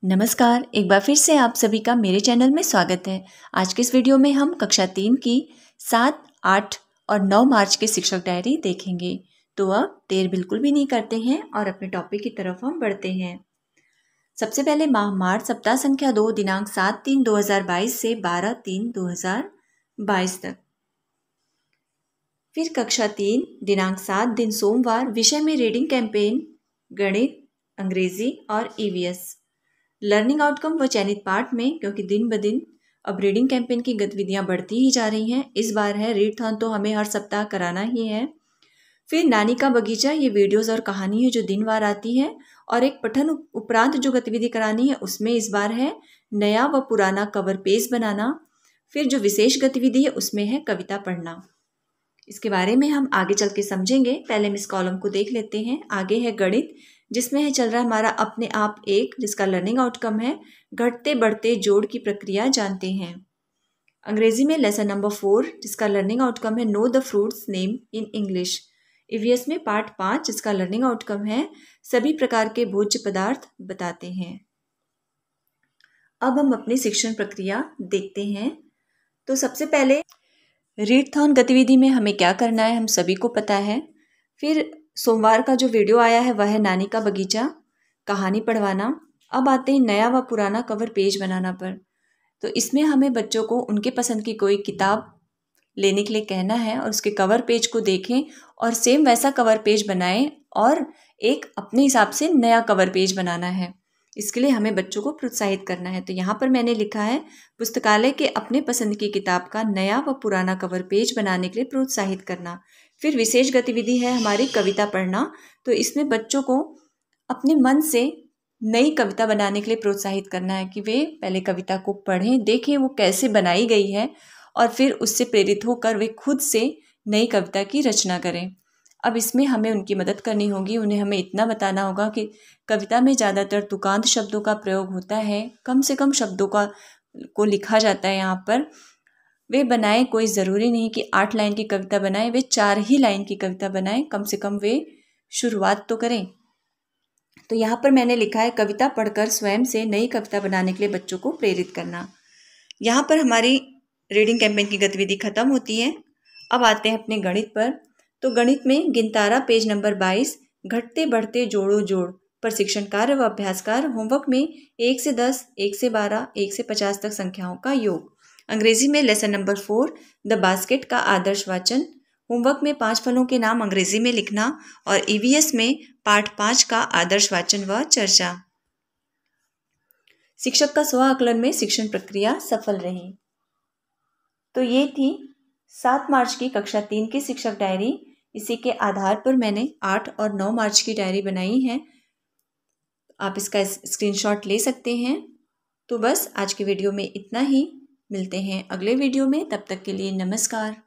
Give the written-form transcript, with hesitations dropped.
नमस्कार, एक बार फिर से आप सभी का मेरे चैनल में स्वागत है। आज के इस वीडियो में हम कक्षा 3 की 7, 8 और 9 मार्च के शिक्षक डायरी देखेंगे। तो अब देर बिल्कुल भी नहीं करते हैं और अपने टॉपिक की तरफ हम बढ़ते हैं। सबसे पहले माह मार्च सप्ताह संख्या 2 दिनांक 7/3/2022 से 12/3/2022 तक। फिर कक्षा 3 दिनांक 7 दिन सोमवार, विषय में रीडिंग कैंपेन, गणित, अंग्रेजी और ईवीएस। लर्निंग आउटकम व चयनित पाठ में, क्योंकि दिन ब दिन अब रीडिंग कैंपेन की गतिविधियां बढ़ती ही जा रही हैं, इस बार है रीडथॉन, तो हमें हर सप्ताह कराना ही है। फिर नानी का बगीचा, ये वीडियोस और कहानी है जो दिनवार आती है, और एक पठन उपरांत जो गतिविधि करानी है उसमें इस बार है नया व पुराना कवर पेज बनाना। फिर जो विशेष गतिविधि है उसमें है कविता पढ़ना। इसके बारे में हम आगे चल के समझेंगे। पहले हम इस कॉलम को देख लेते हैं। आगे है गणित, जिसमें है चल रहा है हमारा अपने आप एक, जिसका लर्निंग आउटकम है घटते बढ़ते जोड़ की प्रक्रिया जानते हैं। अंग्रेजी में लेसन नंबर 4, जिसका लर्निंग आउटकम है know the fruits name in English. EVS में पार्ट 5, जिसका लर्निंग आउटकम है सभी प्रकार के भोज्य पदार्थ बताते हैं। अब हम अपनी शिक्षण प्रक्रिया देखते हैं। तो सबसे पहले रीडथॉन गतिविधि में हमें क्या करना है हम सभी को पता है। फिर सोमवार का जो वीडियो आया है वह है नानी का बगीचा, कहानी पढ़वाना। अब आते हैं नया व पुराना कवर पेज बनाना पर। तो इसमें हमें बच्चों को उनके पसंद की कोई किताब लेने के लिए कहना है और उसके कवर पेज को देखें और सेम वैसा कवर पेज बनाएं और एक अपने हिसाब से नया कवर पेज बनाना है। इसके लिए हमें बच्चों को प्रोत्साहित करना है। तो यहाँ पर मैंने लिखा है पुस्तकालय के अपने पसंद की किताब का नया व पुराना कवर पेज बनाने के लिए प्रोत्साहित करना। फिर विशेष गतिविधि है हमारी कविता पढ़ना। तो इसमें बच्चों को अपने मन से नई कविता बनाने के लिए प्रोत्साहित करना है कि वे पहले कविता को पढ़ें, देखें वो कैसे बनाई गई है और फिर उससे प्रेरित होकर वे खुद से नई कविता की रचना करें। अब इसमें हमें उनकी मदद करनी होगी। उन्हें हमें इतना बताना होगा कि कविता में ज़्यादातर तुकांत शब्दों का प्रयोग होता है, कम से कम शब्दों को लिखा जाता है। यहाँ पर वे बनाएं, कोई ज़रूरी नहीं कि 8 लाइन की कविता बनाएं, वे 4 ही लाइन की कविता बनाएं, कम से कम वे शुरुआत तो करें। तो यहाँ पर मैंने लिखा है कविता पढ़कर स्वयं से नई कविता बनाने के लिए बच्चों को प्रेरित करना। यहाँ पर हमारी रीडिंग कैंपेन की गतिविधि खत्म होती है। अब आते हैं अपने गणित पर। तो गणित में गिनतारा पेज नंबर 22, घटते बढ़ते जोड़ो जोड़, प्रशिक्षण कार्य व अभ्यास कार्य। होमवर्क में 1 से 10, 1 से 12, 1 से 50 तक संख्याओं का योग। अंग्रेजी में लेसन नंबर 4, द बास्केट का आदर्श वाचन। होमवर्क में 5 फलों के नाम अंग्रेजी में लिखना और ईवीएस में पाठ 5 का आदर्श वाचन व चर्चा। शिक्षक का स्व आकलन में शिक्षण प्रक्रिया सफल रही। तो ये थी 7 मार्च की कक्षा 3 की शिक्षक डायरी। इसी के आधार पर मैंने 8 और 9 मार्च की डायरी बनाई है। आप इसका स्क्रीनशॉट ले सकते हैं। तो बस आज के वीडियो में इतना ही। मिलते हैं अगले वीडियो में, तब तक के लिए नमस्कार।